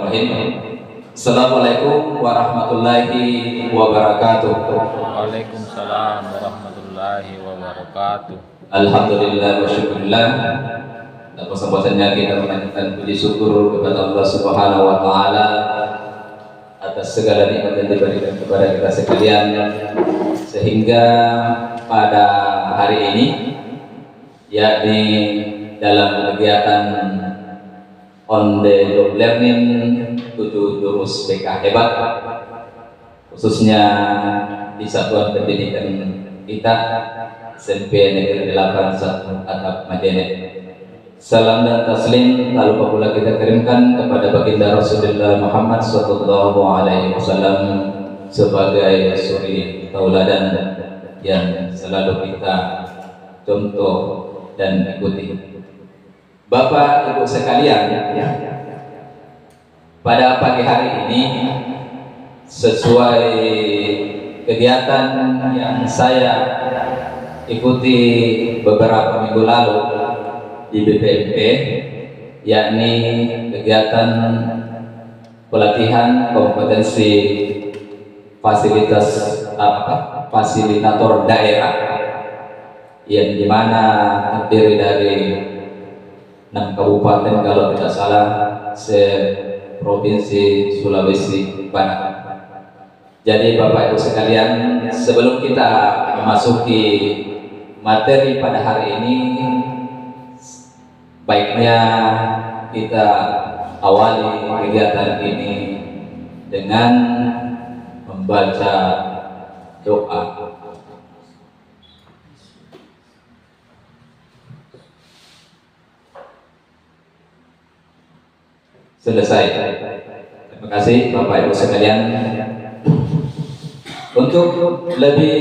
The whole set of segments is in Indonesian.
Bismillahirrahmanirrahim. Assalamualaikum warahmatullahi wabarakatuh. Waalaikumsalam warahmatullahi wabarakatuh. Alhamdulillah wa syukurillah. Dan bosan-bosannya kita menanyakan puji syukur kepada Allah Subhanahu wa taala atas segala nikmat yang diberikan kepada kita sekalian, sehingga pada hari ini, yakni dalam kegiatan on the job learning 7 jurus BK hebat, khususnya di satuan pendidikan kita SMP Negeri 81 Atap Majene. Salam dan taslim tak lupa pula kita kirimkan kepada baginda Rasulullah Muhammad SAW sebagai suri tauladan yang selalu kita contoh dan ikuti. Bapak Ibu sekalian, pada pagi hari ini sesuai kegiatan yang saya ikuti beberapa minggu lalu di BPMP, yakni kegiatan pelatihan kompetensi fasilitator daerah, yang dimana terdiri dari 6 kabupaten kalau tidak salah se-provinsi Sulawesi Barat. Jadi Bapak Ibu sekalian, sebelum kita memasuki materi pada hari ini, baiknya kita awali kegiatan ini dengan membaca doa. Selesai. Terima kasih Bapak Ibu sekalian. Untuk lebih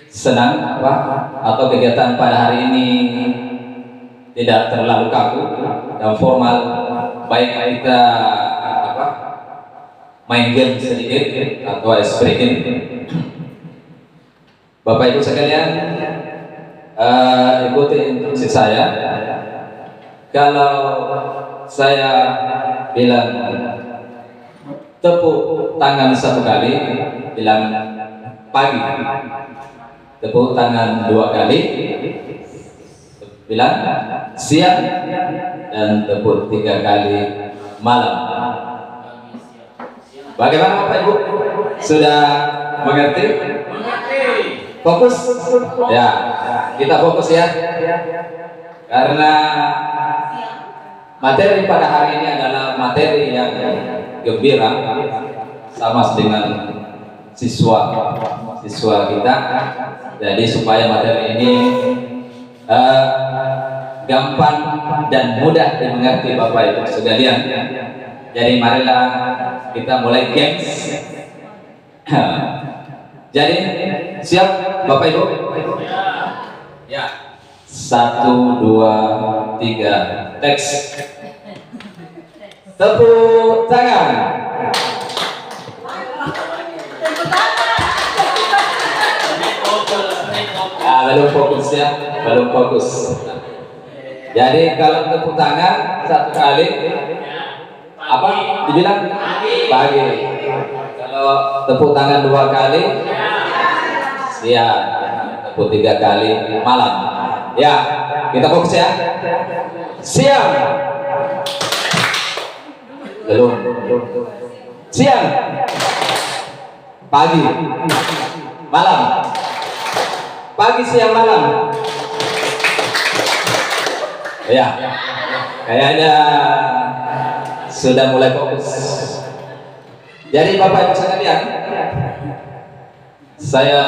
senang atau kegiatan pada hari ini tidak terlalu kaku dan formal, baik kita main game sedikit atau ice breaking. Bapak Ibu sekalian, ikuti instruksi saya. Kalau saya bilang tepuk tangan 1 kali, bilang pagi. Tepuk tangan 2 kali, bilang siang. Dan tepuk 3 kali, malam. Bagaimana Bapak Ibu? Sudah mengerti? Fokus? Ya, kita fokus ya. Karena materi pada hari ini adalah materi yang gembira, sama dengan siswa kita. Jadi supaya materi ini gampang dan mudah dimengerti Bapak Ibu sekalian, jadi marilah kita mulai games. Jadi siap Bapak Ibu? Ya. 1, 2, 3, teks. Tepuk tangan. Belum fokus ya, belum fokus. Jadi kalau tepuk tangan 1 kali, apa dibilang? Pagi. Kalau tepuk tangan 2 kali, siang. Tepuk 3 kali, malam. Ya, kita fokus ya. Siang. Belum. Siang. Pagi. Malam. Pagi, siang, malam. Ya. Kayaknya sudah mulai fokus. Jadi Bapak Ibu sekalian, saya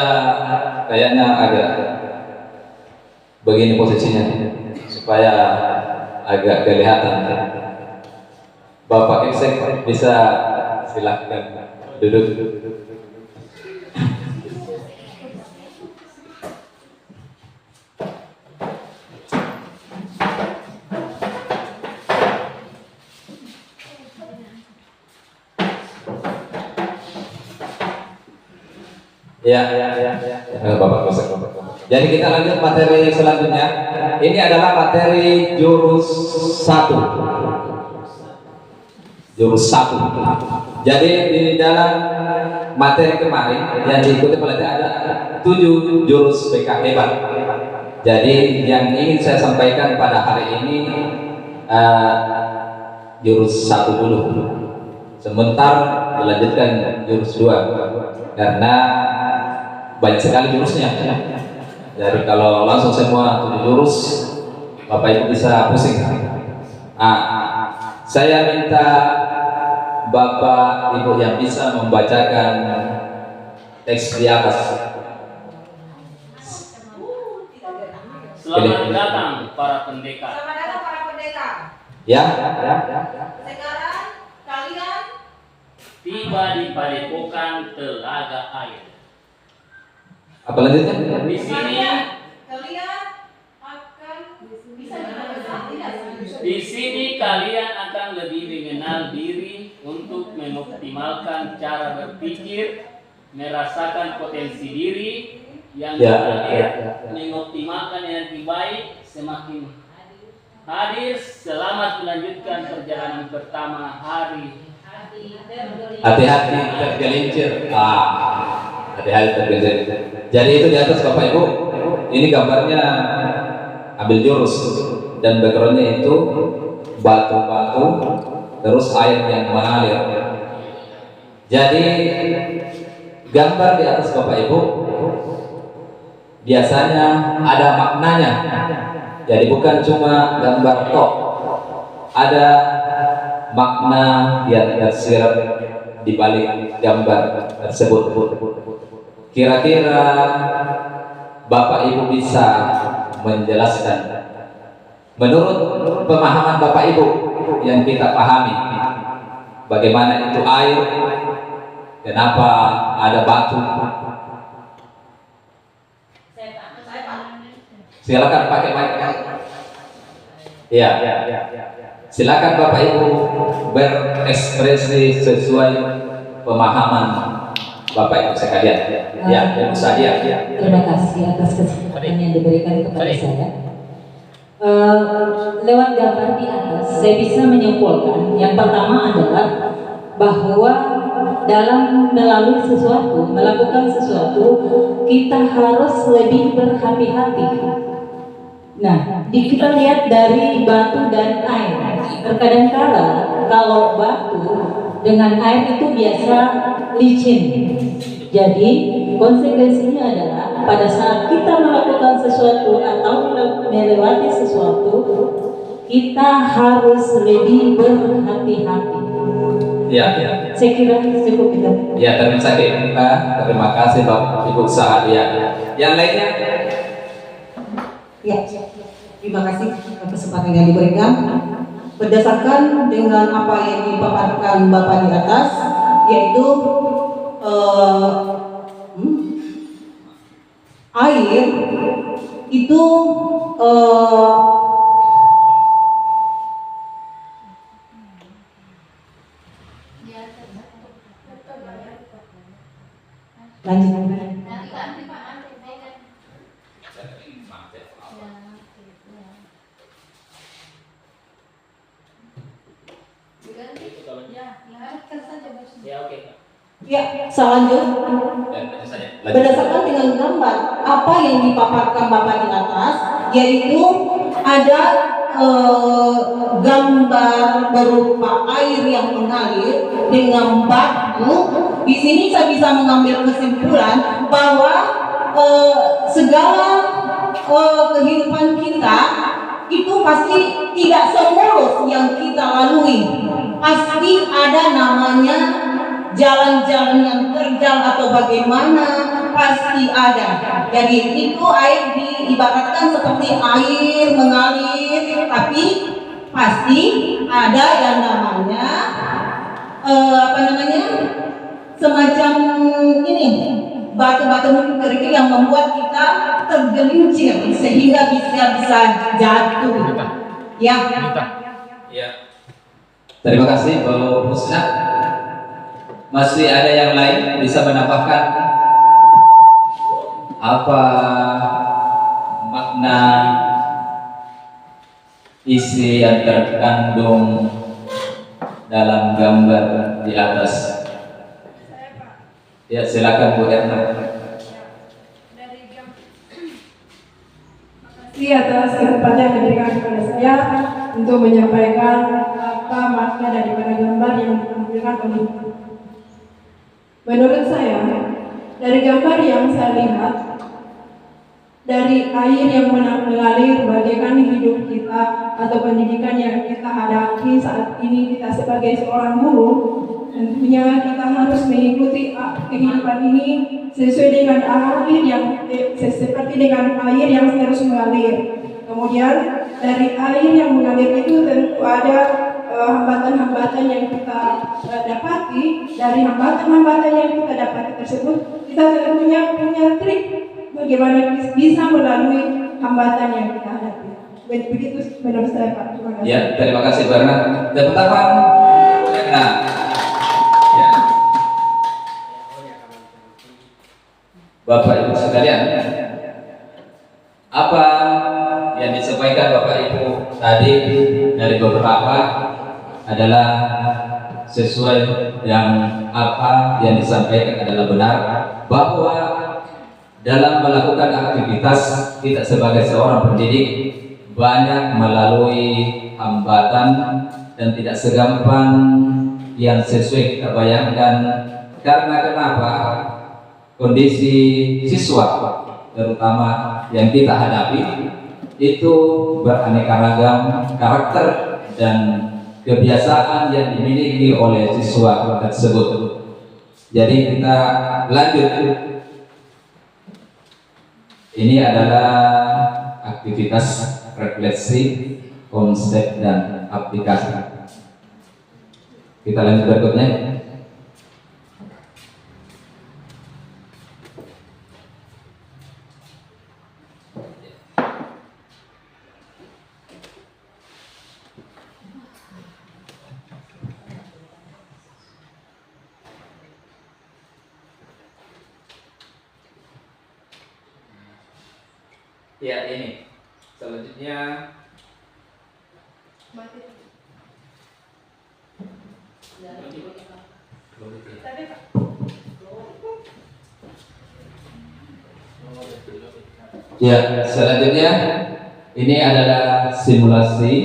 kayaknya agak begini posisinya supaya agak kelihatan. Bapak Eksek bisa silahkan duduk. Ya. Bapak Eksek. Jadi kita lanjut materi selanjutnya. Ini adalah materi jurus 1. jurus 1. Jadi di dalam materi kemarin yang diikuti pelatihan ada 7 jurus BK hebat. Jadi yang ingin saya sampaikan pada hari ini jurus 1 dulu. Sebentar dilanjutkan jurus 2 karena banyak sekali jurusnya. Jadi kalau langsung semua 7 jurus, Bapak Ibu bisa pusing. Saya minta Bapak Ibu yang bisa membacakan teks di atas. Selamat datang para pendekar. Selamat datang para pendekar. Ya. Sekarang kalian Tiba di padepokan telaga air. Apa lanjutnya? Di sini, kalian akan bisa tidak? di sini kalian akan lebih mengenal diri untuk mengoptimalkan cara berpikir, merasakan potensi diri yang hadir, mengoptimalkan energi baik, semakin hadir. Selamat melanjutkan perjalanan pertama hari. Hati-hati tergelincir. Hati-hati tergelincir. Jadi itu di atas Bapak Ibu. Ini gambarnya ambil jurus dan backgroundnya itu batu-batu terus air yang mengalir. Jadi gambar di atas Bapak Ibu biasanya ada maknanya. Jadi bukan cuma gambar tok, ada makna yang tersirat di balik gambar tersebut. Kira-kira Bapak Ibu bisa menjelaskan menurut pemahaman Bapak Ibu yang kita pahami bagaimana itu air, kenapa ada batu. Silakan pakai mic. Ya. Silakan Bapak Ibu berekspresi sesuai pemahaman Bapak Ibu sekalian. Ya, Ibu Sadia. Terima kasih atas kesempatan yang diberikan kepada saya. Lewat gambar di atas, saya bisa menyimpulkan yang pertama adalah bahwa dalam melalui sesuatu, melakukan sesuatu, kita harus lebih berhati-hati. Nah, kita lihat dari batu dan air. Terkadang kala kalau batu dengan air itu biasa licin. Jadi konsekuensinya adalah pada saat kita melakukan sesuatu atau melewati sesuatu, kita harus lebih berhati-hati. Ya. Saya kira cukup itu. Ya, terima kasih Bapak Ibu Sadia. Yang lainnya? Ya, terima kasih atas kesempatan yang diberikan. Berdasarkan dengan apa yang dipaparkan Bapak di atas, yaitu air itu lanjut. Ya, oke. Ya, selanjutnya berdasarkan dengan gambar apa yang dipaparkan Bapak di atas, yaitu ada gambar berupa air yang mengalir dengan batu. Di sini saya bisa mengambil kesimpulan bahwa segala kehidupan kita itu pasti tidak semulus yang kita lalui. Pasti ada namanya jalan-jalan yang terjal atau bagaimana, pasti ada. Jadi itu air diibaratkan seperti air mengalir, tapi pasti ada yang namanya semacam ini batu-batu mungkin kerikil yang membuat kita tergelincir sehingga bisa jatuh. Ya. Terima kasih Bu Husna. Masih ada yang lain bisa menambahkan apa makna isi yang terkandung dalam gambar di atas? Ya, silakan Bu Erna. Terima kasih atas kesempatan yang diberikan kepada saya untuk menyampaikan apa makna daripada gambar yang ditampilkan oleh Ibu. Menurut saya, dari gambar yang saya lihat, dari air yang mengalir bagaikan hidup kita atau pendidikan yang kita hadapi saat ini, kita sebagai seorang guru, tentunya kita harus mengikuti kehidupan ini sesuai dengan air yang seperti dengan air yang terus mengalir. Kemudian dari air yang mengalir itu tentu ada hambatan-hambatan yang kita dapati. Dari hambatan-hambatan yang kita dapati tersebut, kita tentunya punya trik bagaimana bisa melalui hambatan yang kita hadapi. Begitu menurut saya, Pak. Terima kasih. Ya, terima kasih Bu Erna. Tepuk tangan. Nah, ya. Bapak Ibu sekalian, apa yang disampaikan Bapak Ibu tadi dari beberapa adalah sesuai yang apa yang disampaikan adalah benar, bahwa dalam melakukan aktivitas kita sebagai seorang pendidik banyak melalui hambatan dan tidak segampang yang sesuai kita bayangkan. Karena kenapa? Kondisi siswa terutama yang kita hadapi itu beraneka ragam karakter dan kebiasaan yang dimiliki oleh siswa tersebut. Jadi kita lanjut. Ini adalah aktivitas refleksi, konsep, dan aplikasi. Kita lanjut berikutnya. Ya, ini selanjutnya ya, selanjutnya ini adalah simulasi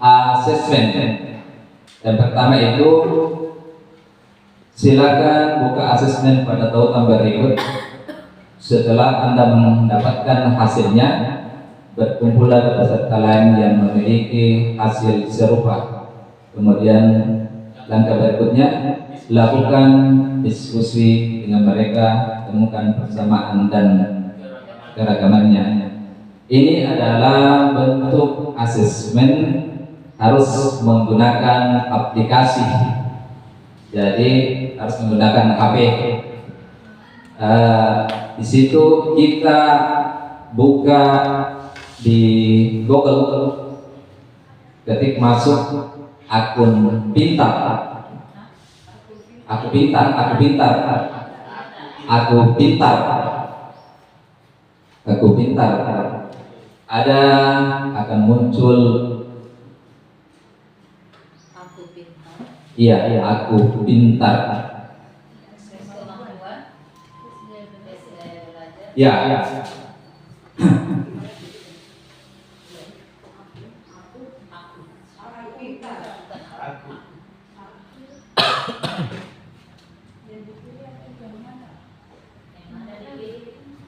asesmen. Dan pertama itu silakan buka asesmen pada tautan berikut. Setelah Anda mendapatkan hasilnya, berkumpullah peserta lain yang memiliki hasil serupa. Kemudian langkah berikutnya, lakukan diskusi dengan mereka, temukan persamaan dan keragamannya. Ini adalah bentuk asesmen, harus menggunakan aplikasi. Jadi harus menggunakan HP. Di situ kita buka di Google, ketik masuk akun pintar, aku pintar, aku pintar, aku pintar, aku pintar. Ada akan muncul, iya, aku pintar. Ya, ya.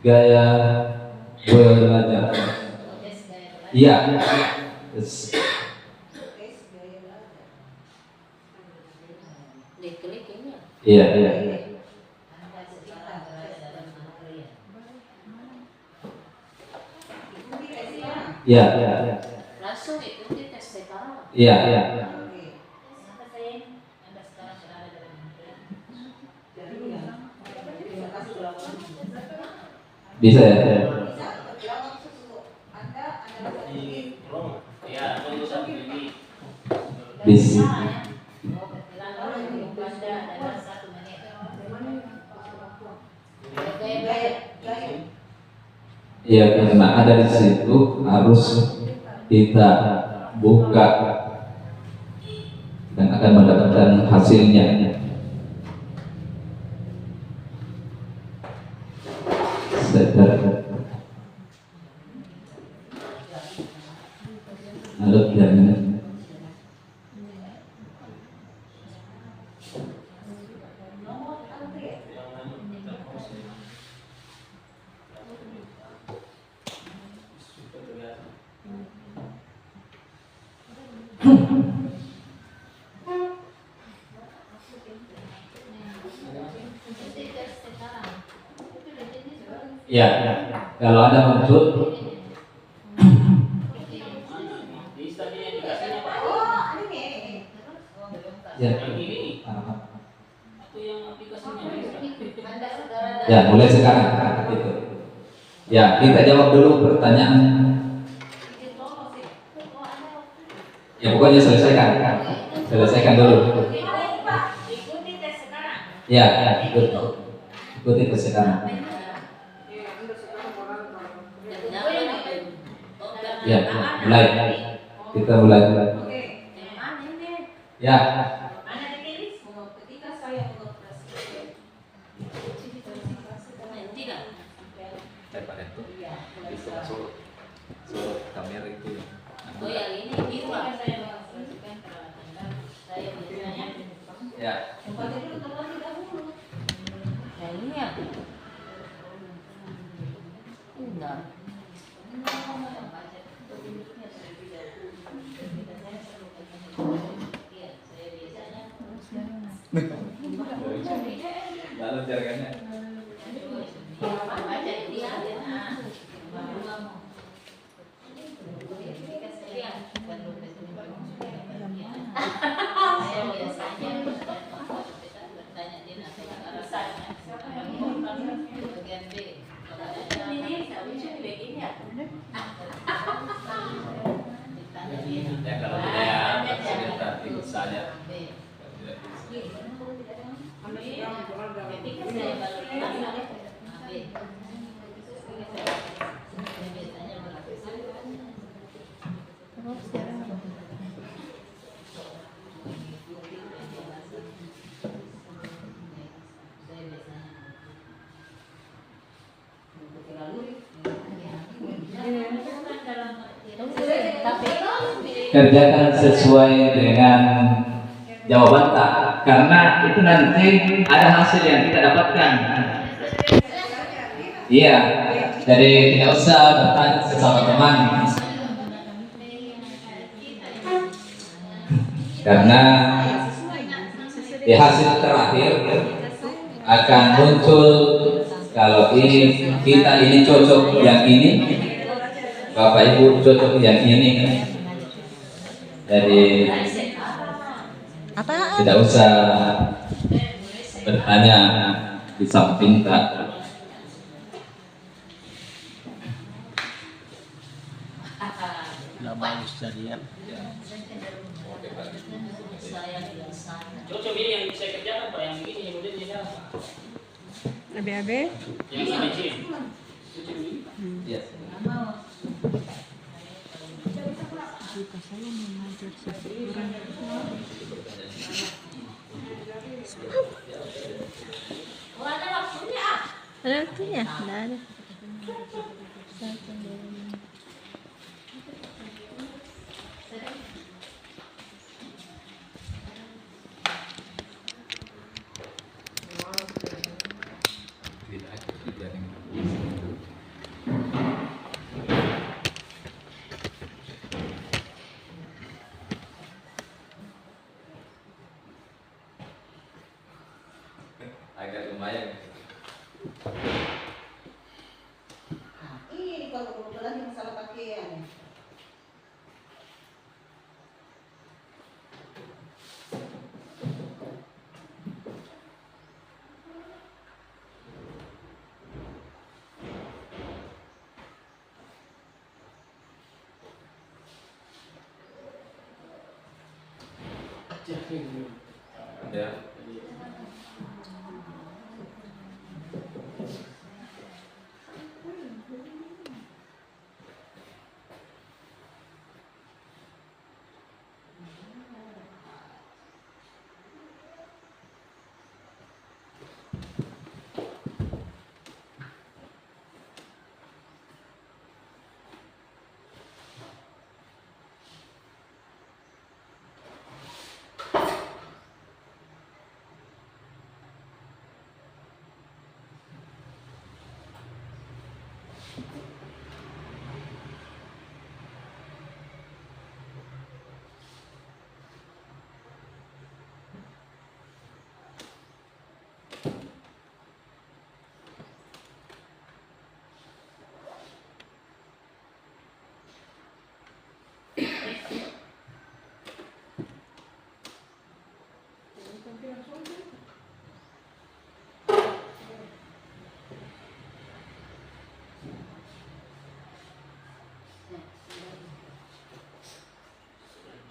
Gaya belajar. Iya. Iya, iya. Iya, iya. Langsung ikuti tes sekarang. Iya, iya. Bisa ya? Ya, tunggu satu menit. Bisa. Iya, karena ada di situ harus kita buka dan akan mendapatkan hasilnya. Alat dan ya, kalau ada muncul ya, ya mulai sekarang gitu. Ya, kita jawab dulu pertanyaan. Ya pokoknya selesaikan dulu. Ya, ikuti tes sekarang. Ya, mulai. Kita mulai. Ya. Ketika saya mengoperasikan Kamera itu. Oh yang ini biru lah. Saya mengoperasikan peralatan saya biasanya. Ya. Yang ini ya. Enggak. Lalu caranya. Ya kalau tidak ikut saja. Kerjakan sesuai dengan jawaban tak, karena itu nanti ada hasil yang kita dapatkan. Iya, jadi tidak usah bertanya sesama teman, karena di hasil terakhir akan muncul kalau ini kita ini cocok yang ini, Bapak Ibu cocok yang ini. Jadi tidak usah bertanya di samping tak. Cocok ini yang saya kerjakan Pak, yang ini yang udah jadi apa? ABAB. Yang sama ini. Ya. Ada waktunya? Tidak ada. Agak lumayan. Ini kalau kebetulan yang salah pakaian. Ya.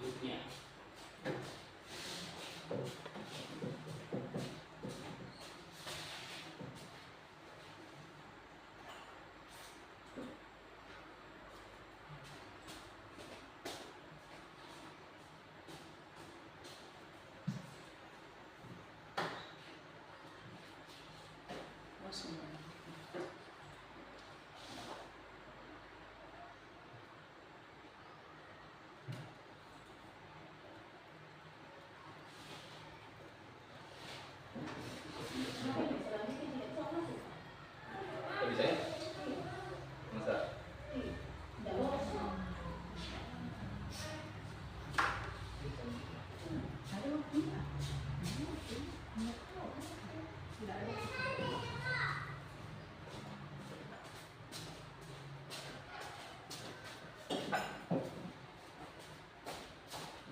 Selanjutnya. Kok bisa ya? Masa?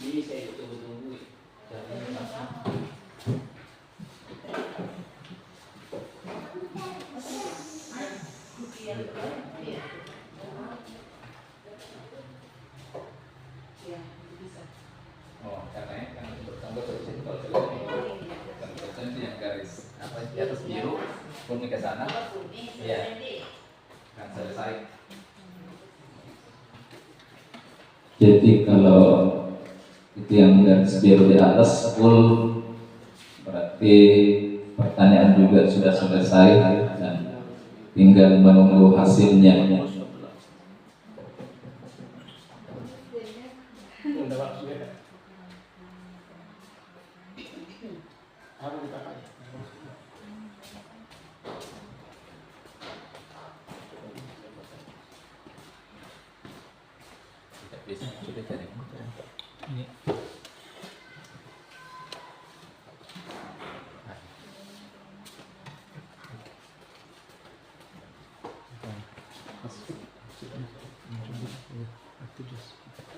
Ini saya tunggu-tunggu. Oh, karena kan bertambah terus itu kalau selesai. Kan selesai itu yang garis apa di atas biru, kuning ke sana. Iya. Kan selesai. Jadi kalau itu yang garis biru di atas full, berarti pertanyaan juga sudah selesai dan tinggal menunggu hasilnya.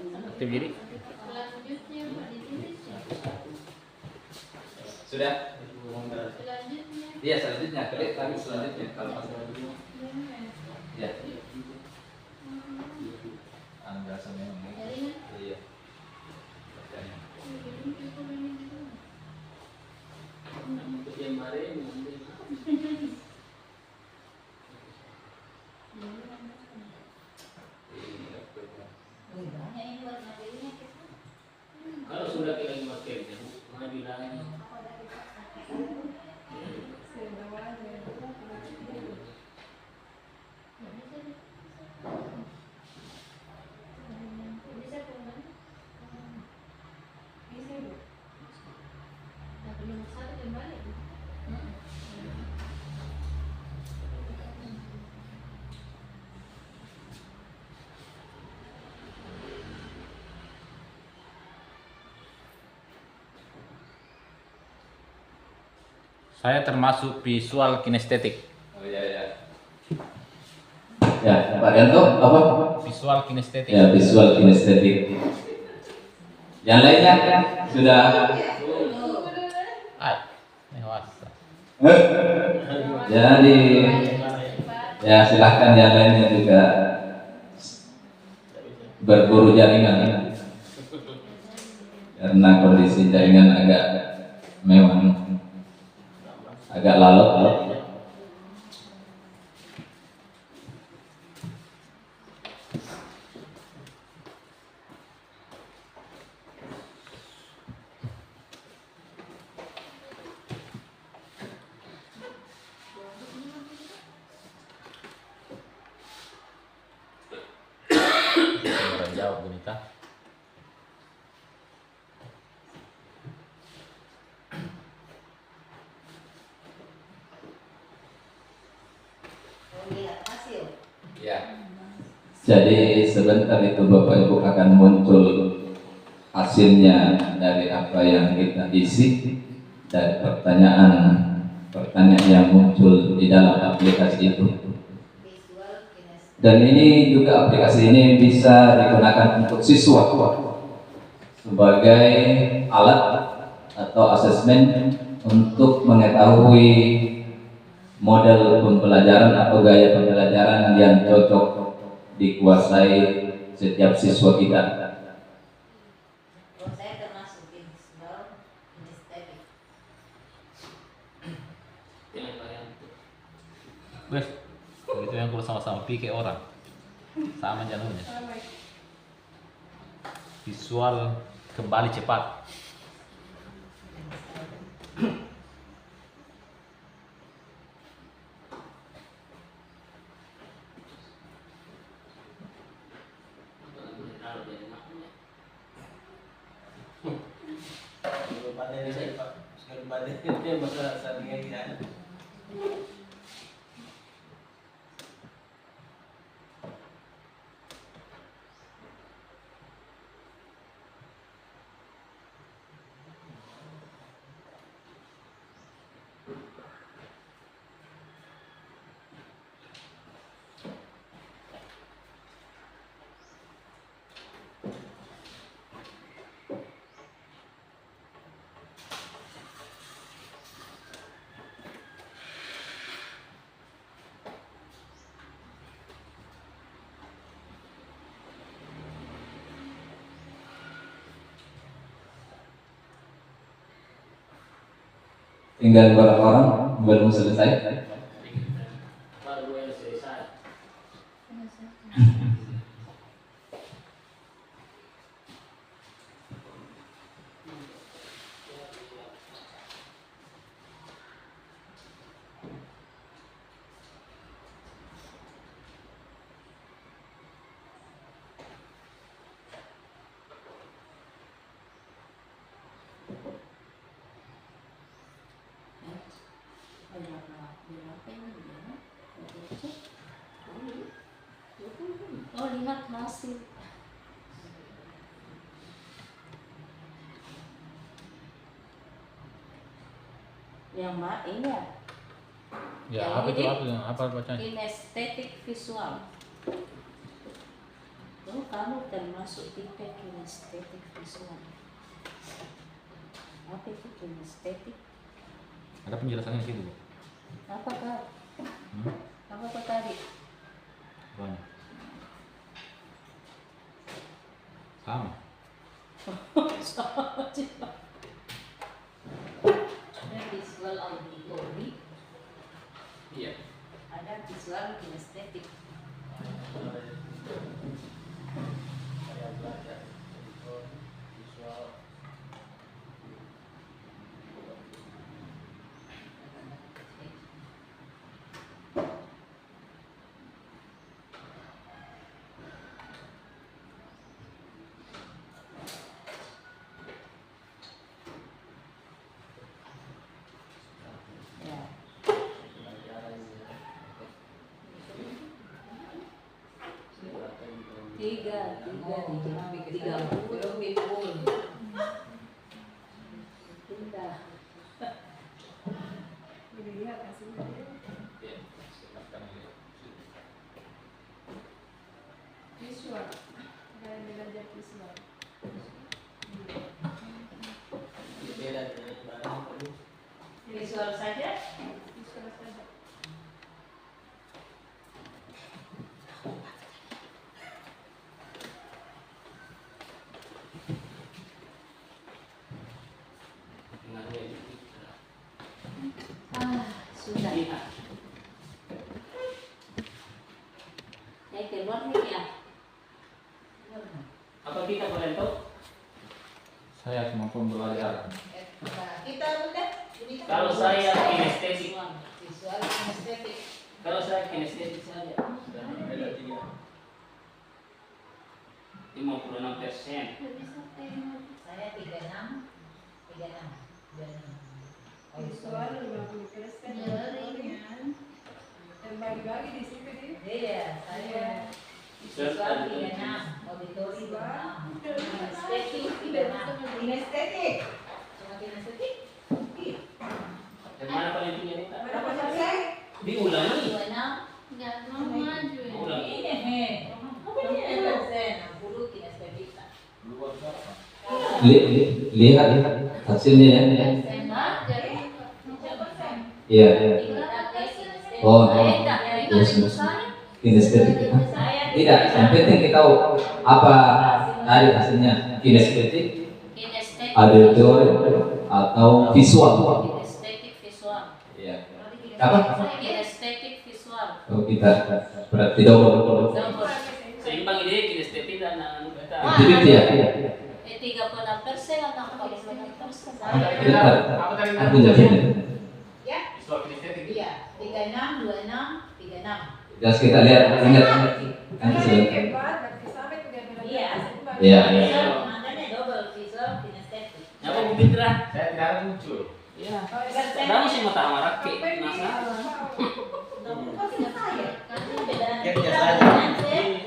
Aktif diri. Selanjutnya Pak ditulis ya. Sudah? Selanjutnya. Iya, selanjutnya klik tadi selanjutnya kalau masih ya. Anda sama yang ini. Iya. Untuk yang kemarin kalau sudah kita pakai itu, pengambilannya. Saya termasuk visual kinestetik. Oh iya ya. Ya, Pak Yanto apa? Visual kinestetik. Ya, visual kinestetik. Yang lainnya sudah. Ay, dewasa. Jadi ya silahkan yang lainnya juga berburu jaringan karena kondisi jaringan agak memang agak lalot. hasil. Ya. Jadi sebentar itu Bapak Ibu akan muncul hasilnya dari apa yang kita isi dan pertanyaan yang muncul di dalam aplikasi itu. Visual kinestetik. Dan ini juga aplikasi ini bisa digunakan untuk siswa sebagai alat atau asesmen untuk mengetahui model pembelajaran atau gaya pembelajaran yang cocok dikuasai setiap siswa kita. Oh, saya termasuk visual kinestetik. Wes, itu yang kalau sama-sama pikir orang sama jalurnya. Visual kembali cepat. Tinggal beberapa orang belum selesai. Baru gue yang selesai. Oh, lihat hasil. Yang ini ya. Ya, Yang apa itu ini apa bacanya? kinestetik visual. Oh, kamu termasuk tipe kinestetik visual. Apa itu kinestetik? Ada penjelasannya di situ, Bu. Apakah? Hmm? Apa tadi? Banyak. Sama. Ada visual auditory, Iya. ada visual kinestetik. Saya belajar visual. Ya. Tiga puluh. Pindah. Dilihat hasilnya. Visual. Kayak belajar visual. Beda dengan barang tadi. Visual saja. Visual saja. Sudah. Lihat. Keluar nih ya. Apa kita boleh tahu? Saya cuma pembelajaran. Kita udah. Ini kan Kalau saya kinestetik, Visual kinestetik. kalau saya kinestetik saja. Sudah beda 56%. Saya 36. Visual 50%. bagi-bagi di situ di. Iya, saya visual 36, auditori 26, kinestetik 36. Kinestetik. Cuma kinestetik? Yang mana paling tinggi Nita? Berapa persen? Diulangi. 26. Enggak mau maju. Ulangi. Ini apa ini persen? 60 kinestetik. Lihat hasilnya ya. Persen mah jadi persen. Iya. Oh, Terus kinestetik. Tidak, yang penting kita tahu apa tadi hasilnya kinestetik, auditori atau visual. kinestetik visual. Iya. Apa? Kinestetik visual. Oh, kita berarti double. Seimbang ide kinestetik dan kita. Jadi ya. 36% atau 46%? Bentar. Aku jawabnya. Ya? Iya, 36, 26, 36. Terus kita lihat ingat kan Karena yang sebentar. hebat berarti sampai 13. Iya. Iya. Visual, makanya double visual kinestetik. Apa Bu Fitra? Saya tidak muncul. Iya. Kamu sih mata marake. Masa?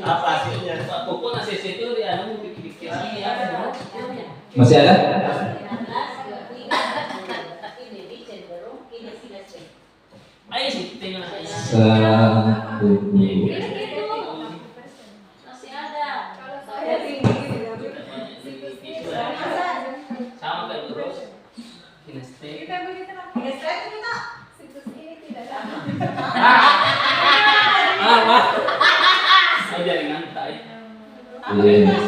Apa hasilnya? Pokoknya CC itu dia anu pikir-pikir ya. Masih ada? Ayo sih tengok aja. Satu. Masih ada. Kalau saya tinggi Sama kayak terus. Kinestetik. kita begitu lah. Kinestetik kita. Situs ini tidak sama. Apa? Saya jadi ngantai. Iya.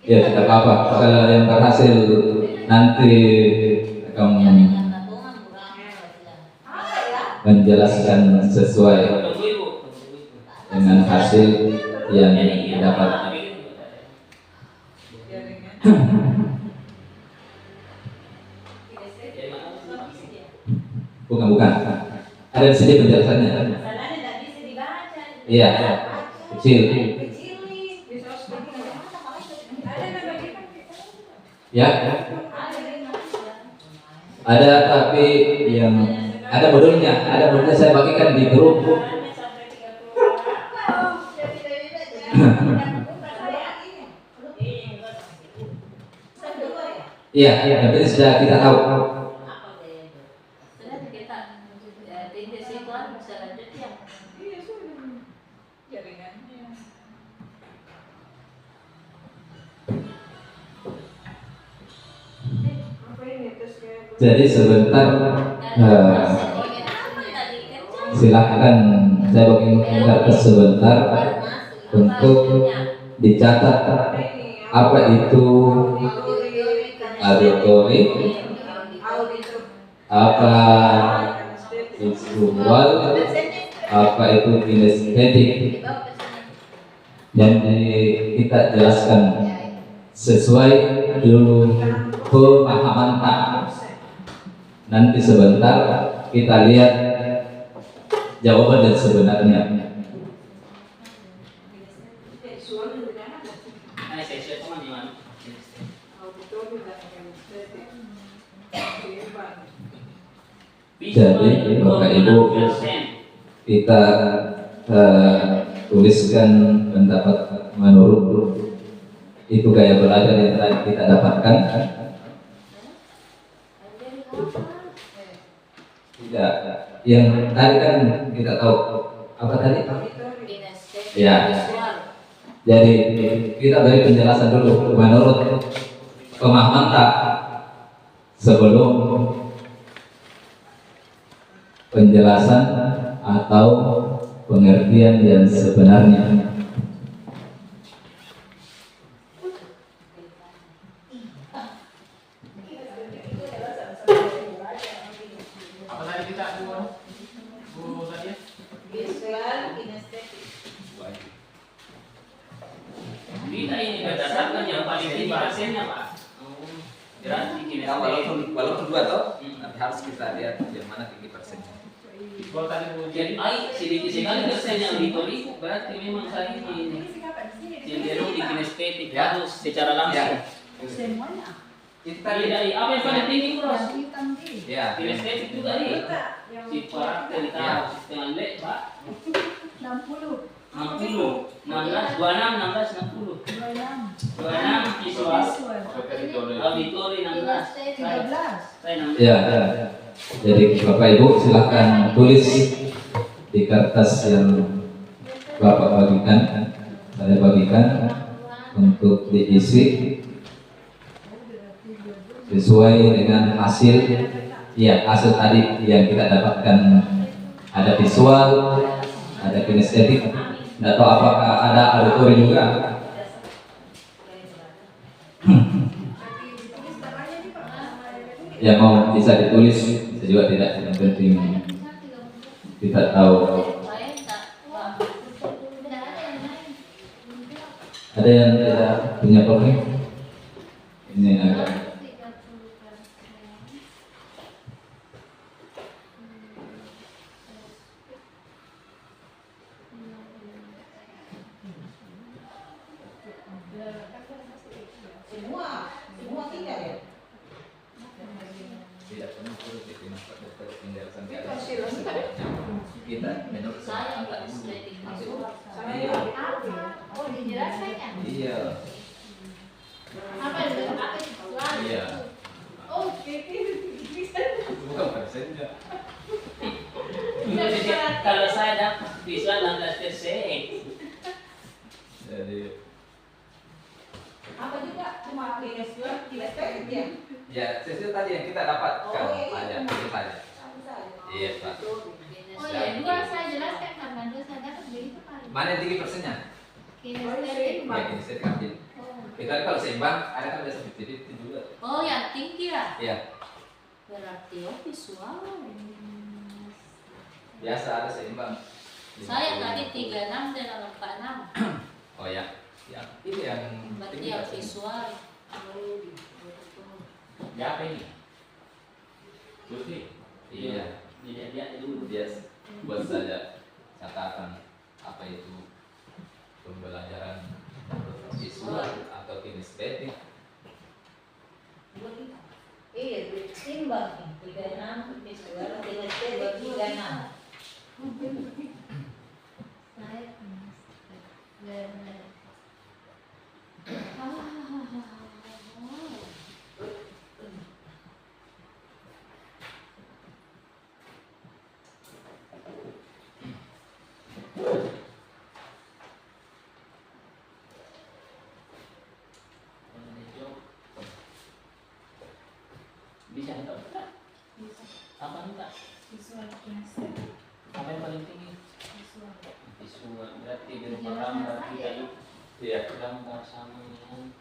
Ya tidak apa-apa. Kalau yang berhasil nanti akan menjelaskan sesuai Tunggu Ibu. dengan hasil yang didapat. Bukan. Ada di sini penjelasannya. Masalahnya tidak bisa dibaca. Iya, kecil. Kecil nih. Bisa Ada yang bagikan kita. Ya, ada tapi yang ada modulnya saya bagikan di grup. Sampai 30 orang. Iya, yang penting sudah kita tahu. Apa deh itu? Sudah kita tinggi situ bisa lanjut ya. Iya sudah. Jaringannya. Apa ini tesnya? Jadi sebentar silakan saya bagikan sebentar untuk dicatat apa itu auditori, apa visual, apa itu kinestetik. Jadi kita jelaskan sesuai dulu pemahaman tak. Nanti sebentar kita lihat jawaban yang sebenarnya. Nah, saya teman di mana? Jadi Bapak Ibu kita tuliskan pendapat menurut itu gaya belajar yang telah kita dapatkan. Tidak, yang tadi kan kita tahu apa tadi? Ya. Jadi kita beri penjelasan dulu menurut pemahaman tak sebelum penjelasan atau pengertian yang sebenarnya. Apa tadi kita Bu tadi? Visual kinestetik. Kita ini berdasarkan yang paling tinggi persennya Pak. Berarti kinestetik. Walaupun dua toh, tapi harus kita lihat yang mana tinggi persennya. Kalau tadi Bu Jadi sedikit sekali persen yang auditori berarti memang saya ini. Yang dia di kinestetik harus secara langsung. Itu tadi. Dari apa yang paling tinggi bros? Ya. Kinestetik juga nih. Sifat tentang dengan lek pak. 60, 16, 26, 16, 60. 26 visual. Auditori 16. Saya 16. Ya. Jadi Bapak Ibu silakan tulis di kertas yang Bapak bagikan, saya bagikan untuk diisi sesuai dengan hasil tadi yang kita dapatkan. Ada visual, ada kinestetik, tidak tahu apakah ada auditori juga. Yang mau bisa ditulis, bisa juga tidak, yang penting kita tahu. Ada yang tidak punya problem? Ini agak Semua tidak ya? tidak penuh turut di Pak Dokter tinggal sampai kita menurut Saya angka dulu. estetik visual. Iya. Oh, dijelaskan ya? Iya. Apa itu? Apa visual? Iya. Oh, Bukan persennya. Kalau saya dapat visual 16%. Jadi Apa juga cuma kinestetik ya? ya sesuai tadi yang kita dapatkan Oh, iya. saja, itu saja. Iya Pak. oh ya, dua saya jelaskan karena dua saya dapat begitu kali. Mana yang tinggi persennya? Kinestetik. Ya ini saya kasih. Kita kalau seimbang ada kan biasa 50-50 juga. Oh, yang tinggi lah. Iya. Berarti oh visual. Biasa ada seimbang. Saya tadi 36 dan 46. Oh ya. Ya, ini yang Berarti tinggi yang persennya. visual. Ya apa ini? Putih. Iya. Dia dulu. Dia buat saja catatan apa itu pembelajaran visual atau kinestetik. Iya, timbang 36 visual, kinestetik 36. Bisa enggak? Apa enggak? Apa yang paling tinggi? Visual. Berarti di rumah gambar kita itu. Iya. Gambar sama dengan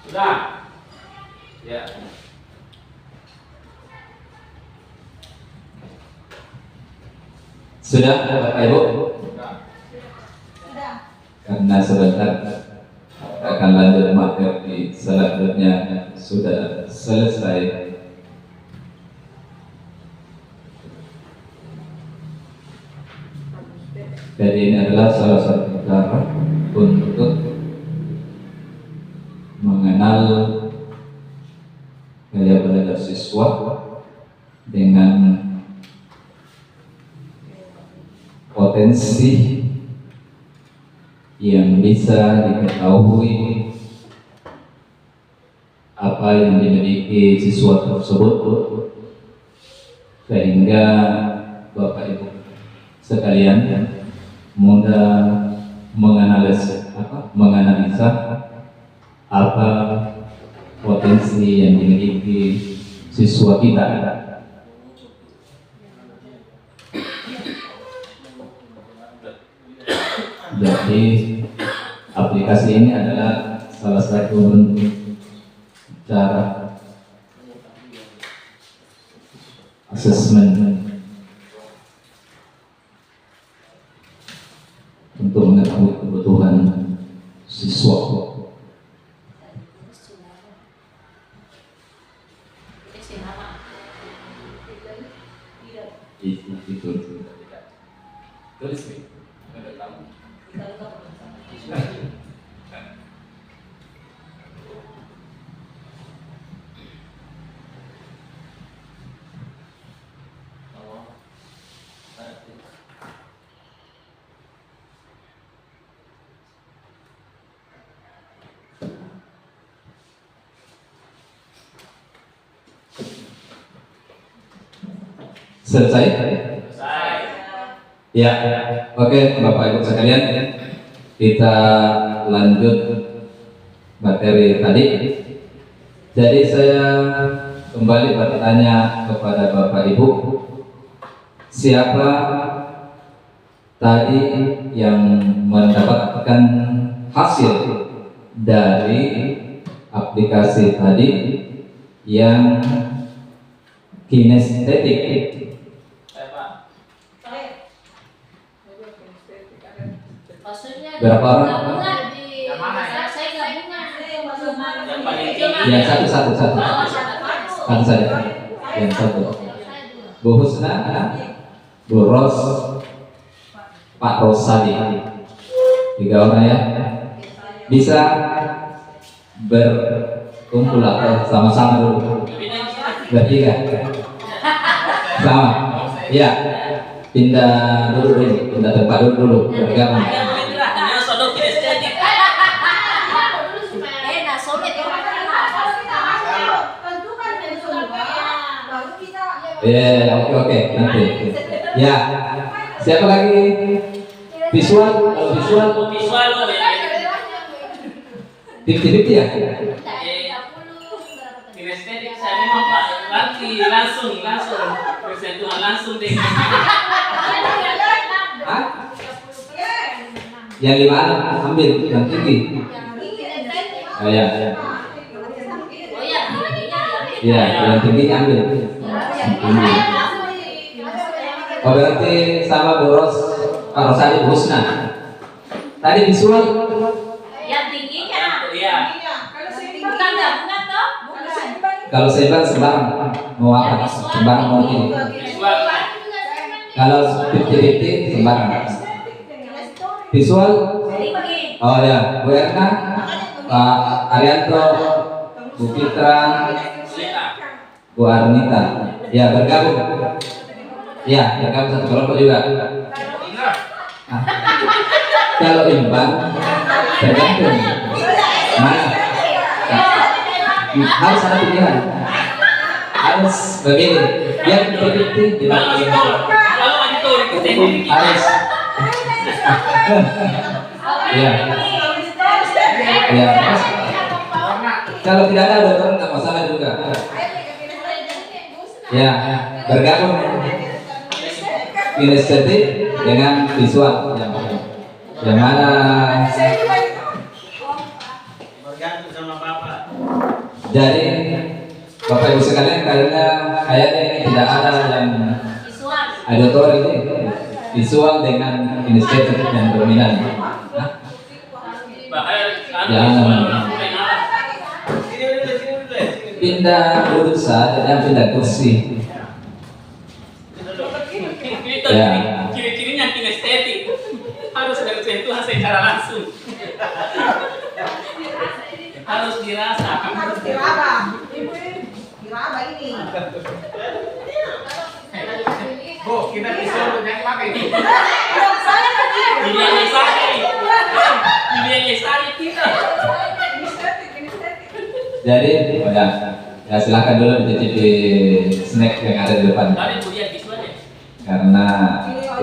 sudah. Ya. Sudah Bapak Ibu? Karena sebentar akan lanjut materi selanjutnya sudah selesai. Jadi ini adalah salah satu cara untuk mengenal gaya belajar siswa dengan potensi yang bisa diketahui apa yang dimiliki siswa tersebut, sehingga Bapak Ibu sekalian mudah menganalisa apa potensi yang dimiliki siswa kita. Jadi aplikasi ini adalah salah satu bentuk cara asesmen untuk mengetahui kebutuhan siswa. Itu tulis nih. Selesai? Ya, oke Bapak Ibu sekalian, kita lanjut materi tadi. Jadi saya kembali bertanya kepada Bapak Ibu, siapa tadi yang mendapatkan hasil dari aplikasi tadi yang kinestetik? Maksudnya Berapa orang? gabungan di saya gabungan. Yang satu saja. Yang satu. Bu Husna, Bu Ros, Pak Rosali. 3 orang ya. Bisa berkumpul atau sama-sama dulu. Bertiga. Sama. Iya. Pindah tempat dulu bergabung. Oke, nanti. Ya. Siapa lagi? Visual, kalau visual 50-50 ya? Kinestetik saya memang Pak, nanti langsung persentuhan langsung deh. Hah? Yang 5 ambil yang tinggi. Oh ya. Ya, yang tinggi ambil. Oh berarti sama Boros Pak Rosali Husna. Tadi visual Yang tingginya. Iya. Bukan gabungan toh? kalau seimbang sembarang mau apa? Sembarang mau ini. Visual. Kalau 50-50 sembarang. Visual. Oh ya, Bu Erna, Pak Arianto, Bu Fitra, Bu Arnita. Ya bergabung. Ya bergabung satu kelompok juga. Nah, kalau imbang tergantung mana. Harus ada pilihan. Harus begini. Yang 50-50 dibagi. Harus. Ya. Ya. Kalau tidak ada dokter nggak masalah juga. Ya, bergabung kinestetik dengan visual yang mana jadi Bapak Ibu sekalian kayaknya ini tidak ada yang auditori ini visual dengan kinestetik yang dominan. Jangan pindah duduk saja, jangan pindah kursi. Ya. Ciri-cirinya kinestetik harus bersentuhan secara langsung. Harus dirasa. Harus diraba. Diraba ini. Bu, kita disuruh yang pakai. Saya tadi. Ini sari kita. Jadi, oh ya silakan dulu dicicipi snack yang ada di depan. Tadi Bu lihat visualnya. Karena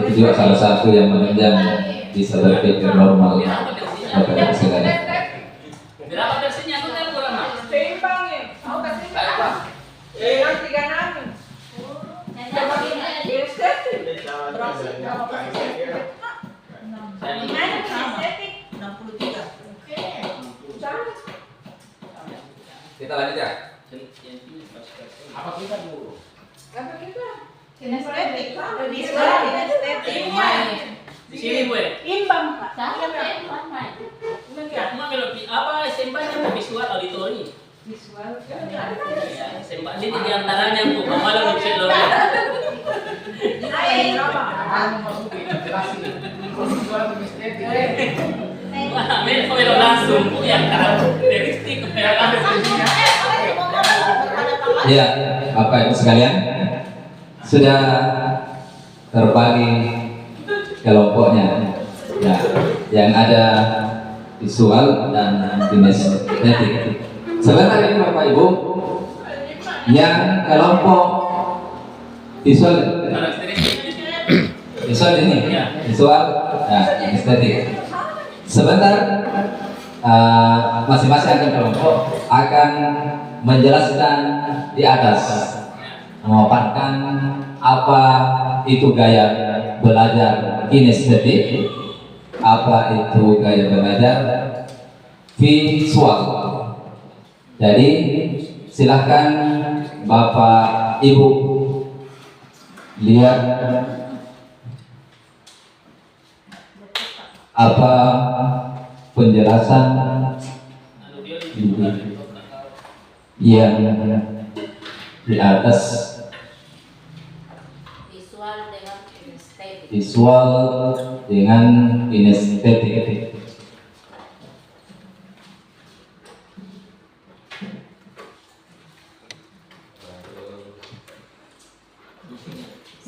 itu juga salah satu yang menunjang bisa berpikir normal. Bapak Ibu sekalian. Berapa versinya tuh kan kurang mas? Seimbang ya. Bu. Kinestetik. Di sini Bu. Imbang Pak. Saya main. Cuma kalau apa sembahnya visual auditori. Visual. Ya, sembah ini di antaranya Bu, malah bisa lo. Wah, melo langsung Bu yang karakteristik ya langsung. Ya, Bapak Ibu sekalian, sudah terbagi kelompoknya. Ya, yang ada visual dan kinestetik. Sebentar ini Bapak Ibu, yang kelompok visual ini, visual, ya, kinestetik. Sebentar, masing-masing akan kelompok akan menjelaskan di atas, memaparkan apa itu gaya belajar kinestetik, apa itu gaya belajar visual. Jadi silahkan Bapak Ibu lihat apa penjelasan yang di atas, visual dengan kinestetik.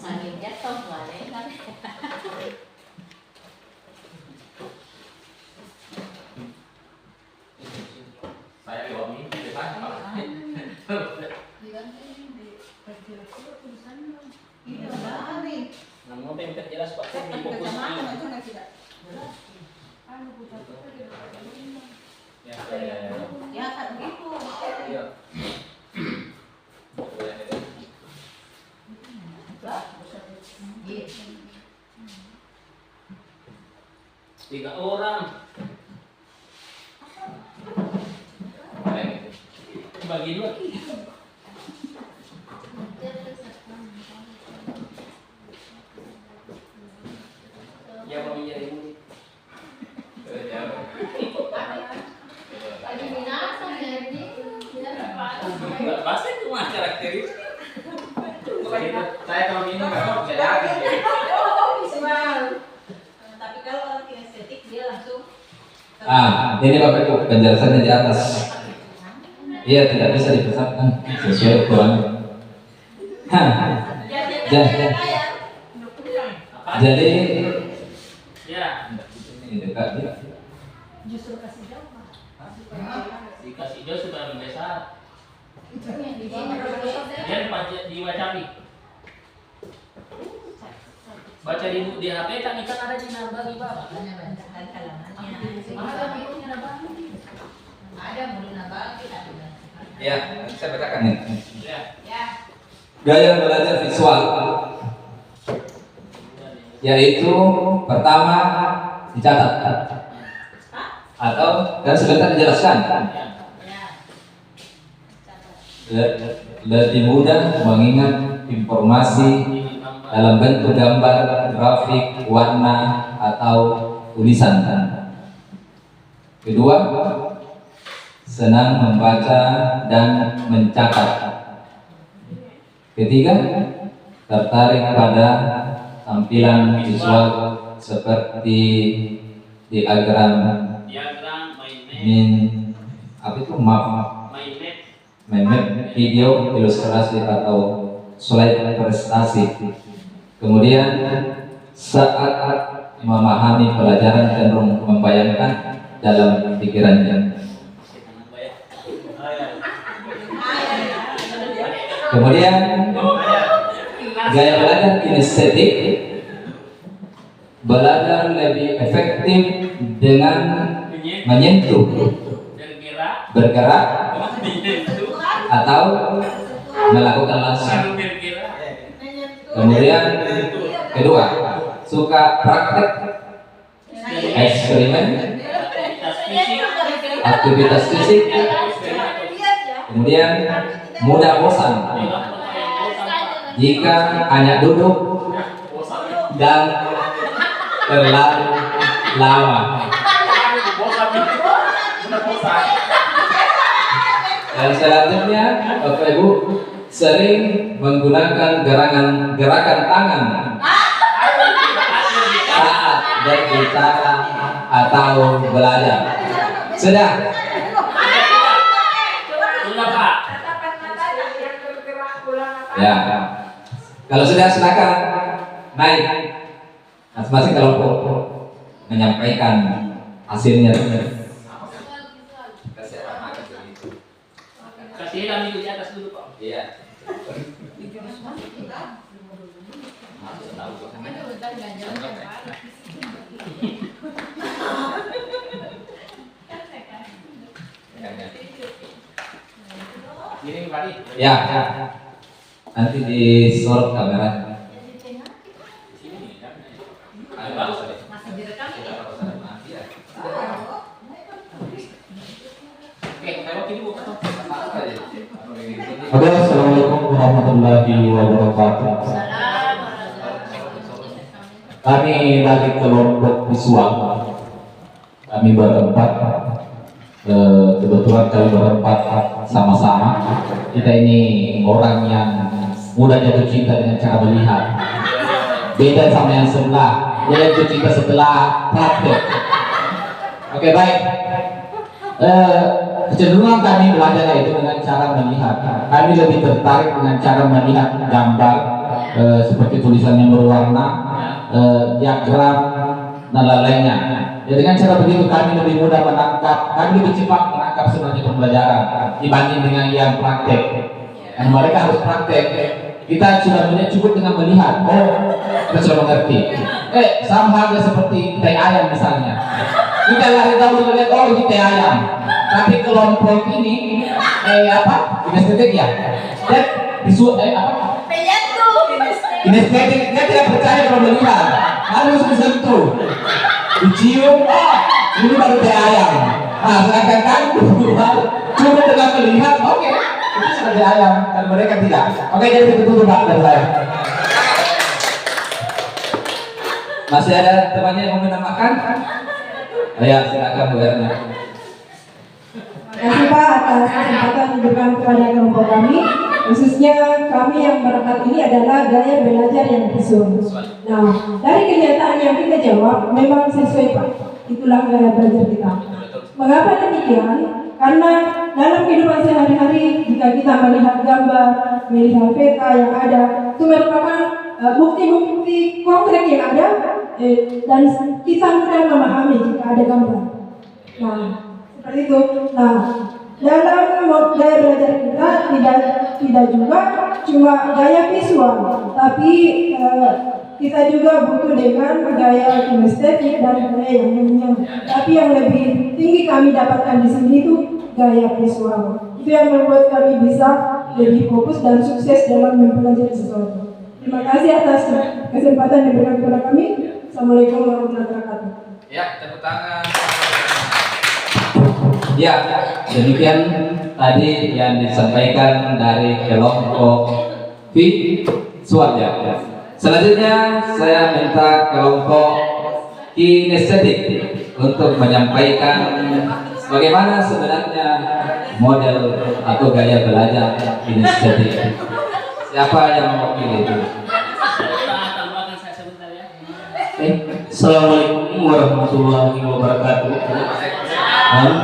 Saking jatuh boleh kan? Saya bawa mimpi depan Pak. Namun pempek jelas Pak, di fokus Ya, Ya kan begitu. Iya. Tiga orang bagi dua. Ya Pak menjadi murid. Lagi binasa jadi. Enggak pasti cuma karakteristik. Saya kalau minum nggak mau bisa yakin. Visual. Tapi kalau orang kinestetik dia langsung. Ini Bapak Ibu penjelasannya di atas. Iya, tidak bisa dipesatkan sesuai ukuran. Jadi Ya, ini dekat ya. Justru kasih jauh Pak. dikasih jauh sudah membesar. Itu yang di Dia di Wacabi. Baca di HP kan ikan ada di Nabagi Bapak. Mana bukunya Nabagi? Ada mulu nabagi ada. Ya, saya bacakan nih. Ya. Gaya belajar visual, yaitu pertama dicatat atau dan sebentar dijelaskan. Lebih mudah mengingat informasi dalam bentuk gambar, grafik, warna atau tulisan. Kedua, senang membaca dan mencatat. Ketiga, tertarik pada tampilan visual seperti diagram, apa itu map, mind map, video, ilustrasi atau slide prestasi. Kemudian saat memahami pelajaran cenderung membayangkan dalam pikirannya. Kemudian gaya belajar kinestetik, belajar lebih efektif dengan menyentuh, bergerak, atau melakukan langsung. Kemudian kedua, suka praktek, eksperimen, aktivitas fisik. Kemudian mudah bosan. jika hanya duduk dan terlalu lama. Dan selanjutnya, Bapak Ibu sering menggunakan gerakan tangan saat berbicara atau belajar. Sudah? Sudah Pak. Ya. Kalau sudah silakan naik masing-masing kelompok menyampaikan hasilnya. Kasih kami di atas dulu Pak. Iya. Ini Pak Di. Ya. Nanti di sorot kamera. Masih direkam ya? Oke, saya wakil dulu. Halo, assalamualaikum warahmatullahi wabarakatuh. Kami dari kelompok visual. Kami berempat. Kebetulan kami berempat sama-sama. Kita ini orang yang mudah jatuh cinta dengan cara melihat. Beda sama yang sebelah. Dia jatuh cinta setelah praktek. Oke, baik. Kecenderungan kami belajar itu dengan cara melihat. Kami lebih tertarik dengan cara melihat gambar seperti tulisan yang berwarna, diagram dan lain-lainnya. Ya, dengan cara begitu kami lebih mudah menangkap, kami lebih cepat menangkap sebenarnya pembelajaran dibanding dengan yang praktek. Dan mereka harus praktek. Kita sudah cukup dengan melihat. Oh, kita sudah mengerti. Sama halnya seperti teh ayam misalnya. Kita lari tahu sudah lihat, oh ini teh ayam. Tapi kelompok ini kinestetik ya. Dan apa? Kinestetik, dia tidak percaya kalau melihat. Harus disentuh, dicium, oh ini baru teh ayam. Nah, sedangkan kami cuma dengan melihat, oke, itu sudah teh ayam. Dan mereka tidak. Oke, jadi betul Pak dari saya. Masih ada temannya yang mau menambahkan? Ya, silakan Bu Erna. Terima kasih Pak atas kesempatan diberikan kepada kelompok kami. Khususnya kami yang berangkat ini adalah gaya belajar yang visum. Nah, dari kenyataan yang kita jawab memang sesuai Pak. Itulah gaya belajar kita. Mengapa demikian? Karena dalam kehidupan sehari-hari jika kita melihat gambar, melihat peta yang ada, itu merupakan bukti-bukti konkret yang ada dan kita mudah memahami jika ada gambar. Nah, seperti itu. Nah, dalam gaya belajar kita tidak juga cuma gaya visual, tapi kita juga butuh dengan gaya kinestetik dan gaya yang lainnya. Tapi yang lebih tinggi kami dapatkan di sini itu gaya visual. Itu yang membuat kami bisa lebih fokus dan sukses dalam mempelajari sesuatu. Terima kasih atas kesempatan yang diberikan kepada kami. Assalamualaikum warahmatullahi wabarakatuh. Ya, tepuk tangan. Ya, demikian tadi yang disampaikan dari kelompok visual ya. Selanjutnya saya minta kelompok kinestetik untuk menyampaikan bagaimana sebenarnya model atau gaya belajar kinestetik. Siapa yang mewakili itu? Tambahkan saya sebentar ya. Assalamualaikum warahmatullahi wabarakatuh.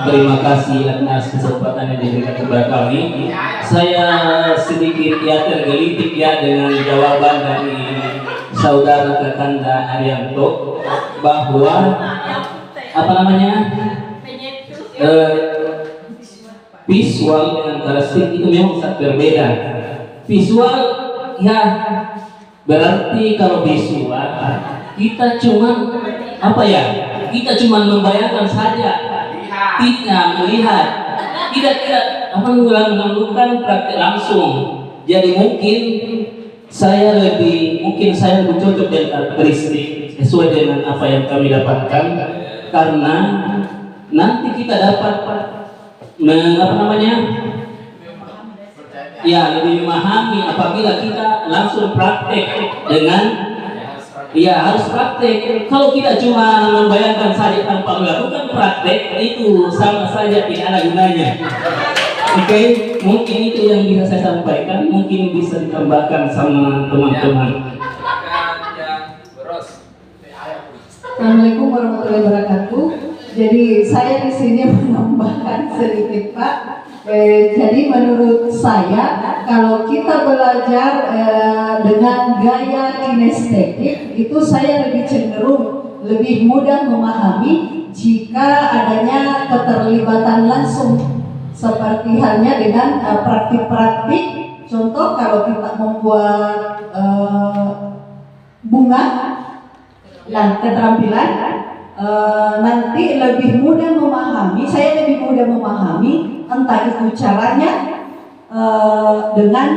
Terima kasih atas kesempatan yang diberikan kepada kami. Saya sedikit tergelitik dengan jawaban dari saudara Kakanda Arianto bahwa visual dengan kinestetik itu memang sangat berbeda. Visual ya berarti kalau visual kita cuma kita cuma membayangkan saja, tidak melihat, tidak menemukan praktek langsung. Jadi mungkin saya lebih cocok dengan karakteristik sesuai dengan apa yang kami dapatkan, karena nanti kita dapat ya lebih memahami apabila kita langsung praktek dengan harus praktek. Kalau kita cuma membayangkan saja tanpa melakukan praktek, itu sama saja tidak ada gunanya. Oke, mungkin itu yang bisa saya sampaikan, mungkin bisa ditambahkan sama teman-teman. Assalamualaikum warahmatullahi wabarakatuh. Jadi saya di sini menambahkan sedikit Pak. Jadi menurut saya kalau kita belajar dengan gaya kinestetik itu saya lebih cenderung lebih mudah memahami jika adanya keterlibatan langsung seperti halnya dengan praktik-praktik. Contoh kalau kita membuat bunga dan keterampilan, nanti lebih mudah memahami, saya lebih mudah memahami entah itu caranya dengan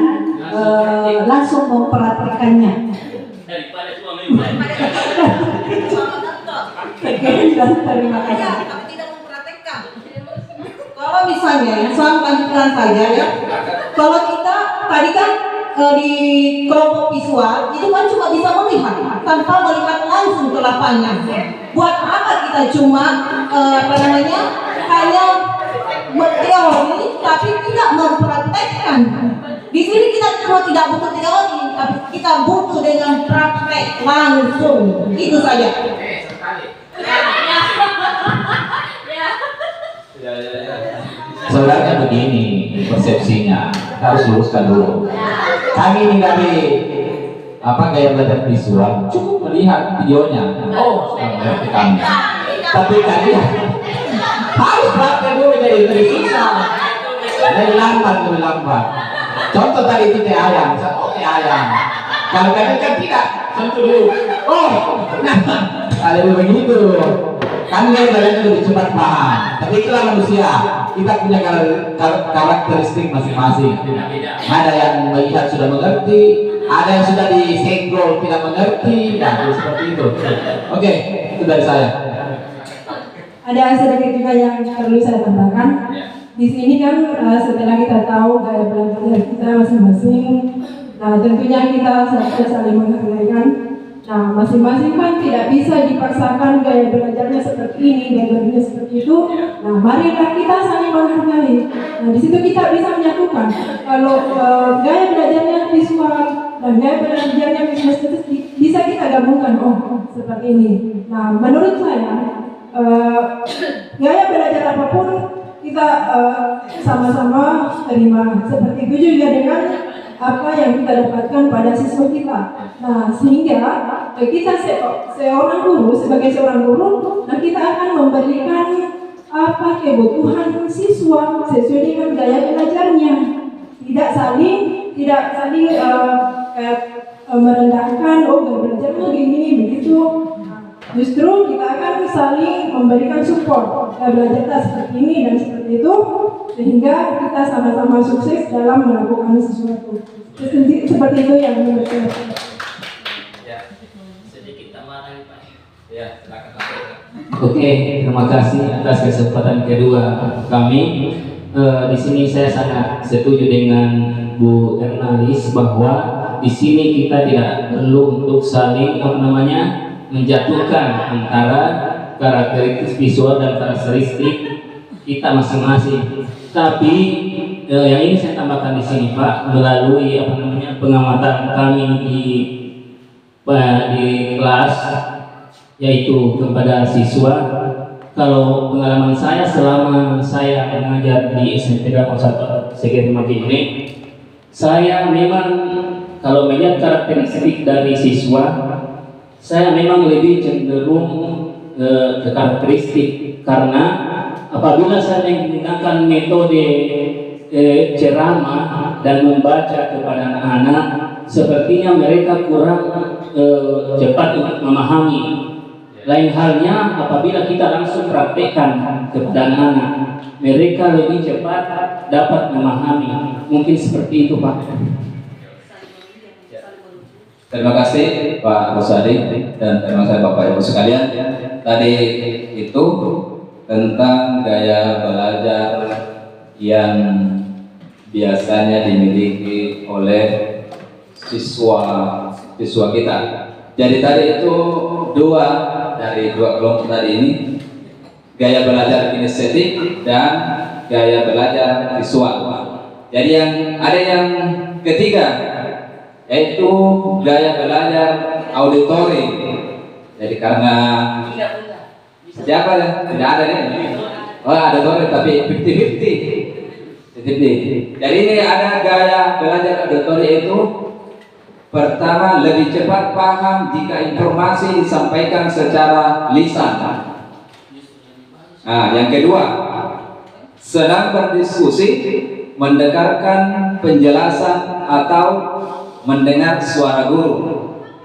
langsung mempraktikannya. Daripada cuma memulai. Terima kasih. Kalau misalnya, saya lanjutkan saja ya. Kalau kita tadi kan di kelompok visual itu kan cuma bisa melihat tanpa melihat langsung ke lapangan. Buat apa kita cuma hanya teori tapi tidak mempraktekkan. Di sini kita cuma tidak butuh teori tapi kita butuh dengan praktek langsung. Itu saja. Sebenarnya begini persepsinya, kita harus luruskan dulu. Kami ini dari gaya belajar visual cukup melihat videonya. Oh, sudah mengerti kami. Tapi kami harus praktek dulu dari susah, dari lambat. Contoh tadi titik ayam, ayam. Kalau kalian kan tidak, contoh dulu. Oh, ada begitu. Kami belajar lebih cepat paham. Tapi itulah manusia. Kita punya karakteristik masing-masing. Ada yang melihat sudah mengerti, ada yang sudah disenggol tidak mengerti, seperti itu. Oke, itu dari saya. Ada sedikit juga yang perlu saya tambahkan. Di sini kan setelah kita tahu gaya belajar kita masing-masing, nah tentunya kita saling menghargai. Nah, masing-masing kan tidak bisa dipaksakan gaya belajarnya seperti ini, gaya belajarnya seperti itu. Nah, marilah kita saling menghargai. Nah, di situ kita bisa menyatukan. Kalau gaya belajarnya visual dan gaya belajarnya kinestetik bisa kita gabungkan. Oh, seperti ini. Nah, menurut saya gaya belajar apapun kita sama-sama terima. Seperti itu juga dengan apa yang kita dapatkan pada siswa kita. Nah, sehingga kita seorang guru, sebagai seorang guru, nah kita akan memberikan apa kebutuhan siswa sesuai dengan gaya belajarnya. Tidak saling merendahkan, oh gaya belajarnya begini begitu. Justru kita akan saling memberikan support. Gaya belajar kita seperti ini dan seperti itu, sehingga kita sama-sama sukses dalam melakukan sesuatu. Seperti itu yang menurut saya. Sedikit tambahan Pak. Ya, silakan. Oke, terima kasih atas kesempatan kedua kami. Di sini saya sangat setuju dengan Bu Ernalis bahwa di sini kita tidak perlu untuk saling menjatuhkan antara karakteristik visual dan karakteristik kita masing-masing. Tapi yang ini saya tambahkan di sini Pak, melalui pengamatan kami di kelas, yaitu kepada siswa. Kalau pengalaman saya selama saya mengajar di SMP 81 Seger Maki ini, saya memang kalau melihat karakteristik dari siswa, saya memang lebih cenderung ke karakteristik, karena apabila saya menggunakan metode ceramah dan membaca kepada anak-anak, sepertinya mereka kurang cepat untuk memahami. Lain halnya apabila kita langsung praktekkan kepada anak, mereka lebih cepat dapat memahami. Mungkin seperti itu Pak. Terima kasih Pak Rusadi dan terima kasih Bapak Ibu sekalian. Tadi itu tentang gaya belajar yang biasanya dimiliki oleh siswa kita. Jadi tadi itu dari dua kelompok tadi ini, gaya belajar kinestetik dan gaya belajar visual. Jadi ada yang ketiga, yaitu gaya belajar auditory. Jadi karena siapa ya? Tidak ada nih. Oh, auditory tapi 50-50. Jadi ini ada gaya belajar auditory itu, pertama lebih cepat paham jika informasi disampaikan secara lisan. Nah, yang kedua, senang berdiskusi, mendengarkan penjelasan atau mendengar suara guru,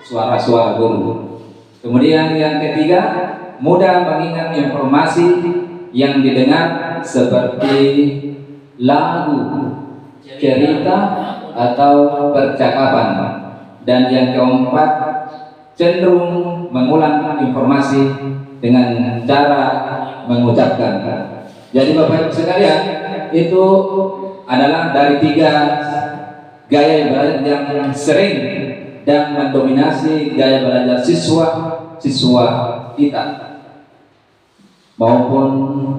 suara-suara guru. Kemudian yang ketiga, mudah mengingat informasi yang didengar seperti lagu, cerita, atau percakapan. Dan yang keempat, cenderung mengulang informasi dengan cara mengucapkan. Jadi Bapak Ibu sekalian, itu adalah dari 3 gaya belajar yang sering dan mendominasi gaya belajar siswa kita maupun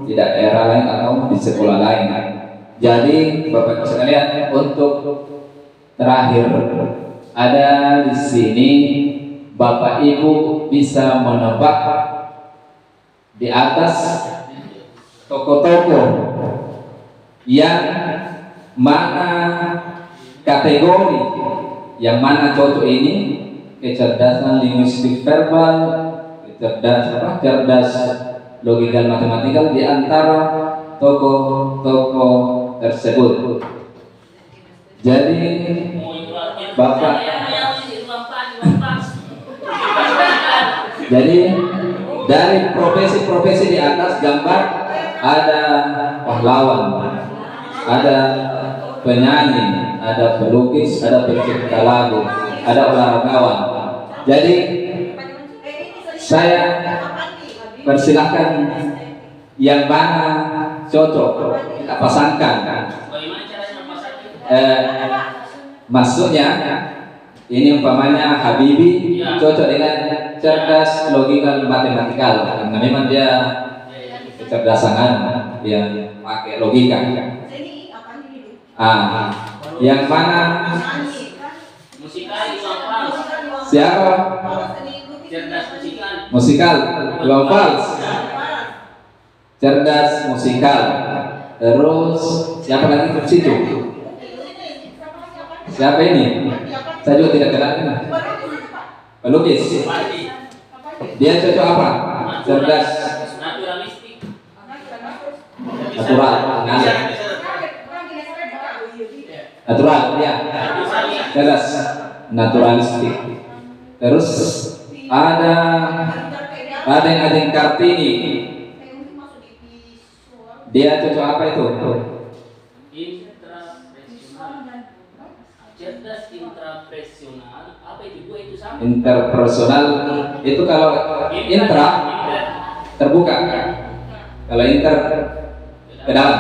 di daerah lain atau di sekolah lain. Jadi Bapak Ibu sekalian, untuk terakhir, ada di sini Bapak Ibu bisa menebak di atas toko-toko yang mana kategori, yang mana cocok ini, kecerdasan linguistik verbal, cerdas logika matematikal, di antara toko-toko tersebut. Jadi Bapak, jadi dari profesi-profesi di atas gambar, ada pahlawan, ada penyanyi, ada pelukis, ada pencipta lagu, ada olahragawan. Jadi saya persilahkan yang mana cocok kita pasangkan. Maksudnya ini umpamanya Habibie cocok dengan cerdas logika matematikal, karena memang dia kecerdasan yang pakai logika. Yang mana siapa? Musikal, Vals, cerdas musikal. Terus siapa lagi ke situ? Siapa ini? Saya juga tidak kenal ini. Pelukis. Dia cocok apa? Cerdas. Natural. Natural, ya. Cerdas. Naturalistik. Terus ada Raden Kartini. Dia cocok apa itu? Cerdas intrapersonal, apa itu sama? Interpersonal itu kalau intra terbuka, kalau inter ke dalam.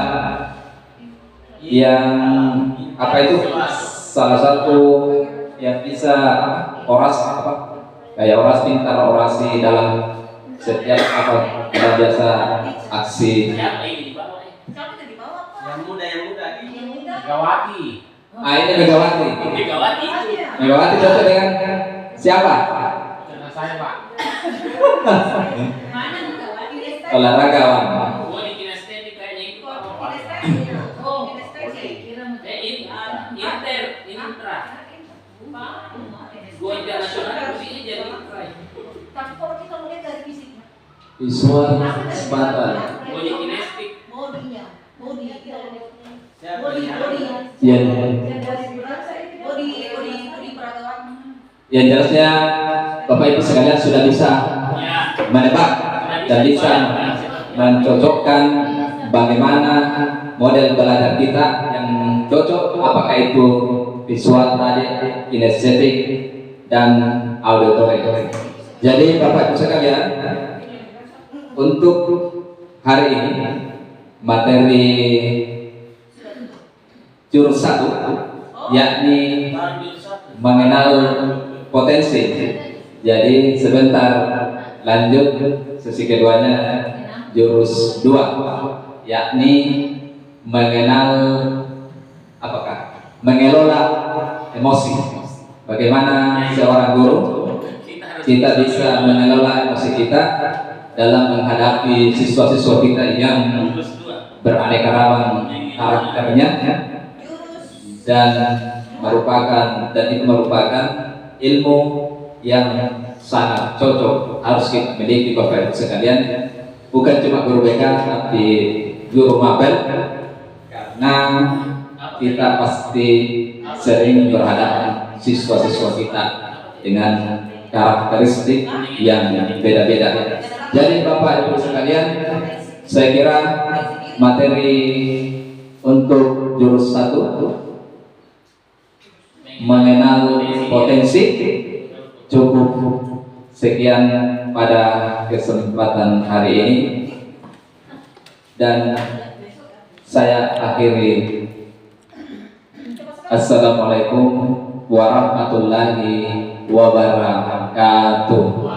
Yang apa itu? Salah satu yang bisa kayak oras pintar, orasi dalam setiap dalam biasa aksi. Yang muda Megawati. Ini Megawati. Megawati cocok dengan siapa? Karena saya, Pak. Olahragawan. Kinestetik kayaknya itu apa? Intra. Gua internasional musiknya jadi intra. Tapi kalau kita melihat dari fisiknya, Visual spatial. Body kinestik. bodinya, body Yang peragaman. yang jelasnya Bapak Ibu sekalian sudah bisa menebak dan bisa mencocokkan bagaimana model belajar kita yang cocok, apakah itu visual tadi, kinestetik, dan auditory. Jadi Bapak Ibu sekalian, untuk hari ini materi jurus 1, yakni mengenal potensi. Jadi sebentar lanjut sesi keduanya jurus 2, yakni mengenal mengelola emosi. Bagaimana seorang guru kita bisa mengelola emosi kita dalam menghadapi siswa-siswa kita yang beraneka ragam karakternya dan itu merupakan ilmu yang sangat cocok harus kita miliki Bapak Ibu sekalian, bukan cuma guru BK tapi guru mabel, karena kita pasti sering berhadapan siswa-siswa kita dengan karakteristik yang beda-beda. Jadi Bapak Ibu sekalian, saya kira materi untuk jurus 1 mengenal potensi cukup sekian pada kesempatan hari ini, dan saya akhiri. Assalamualaikum warahmatullahi wabarakatuh.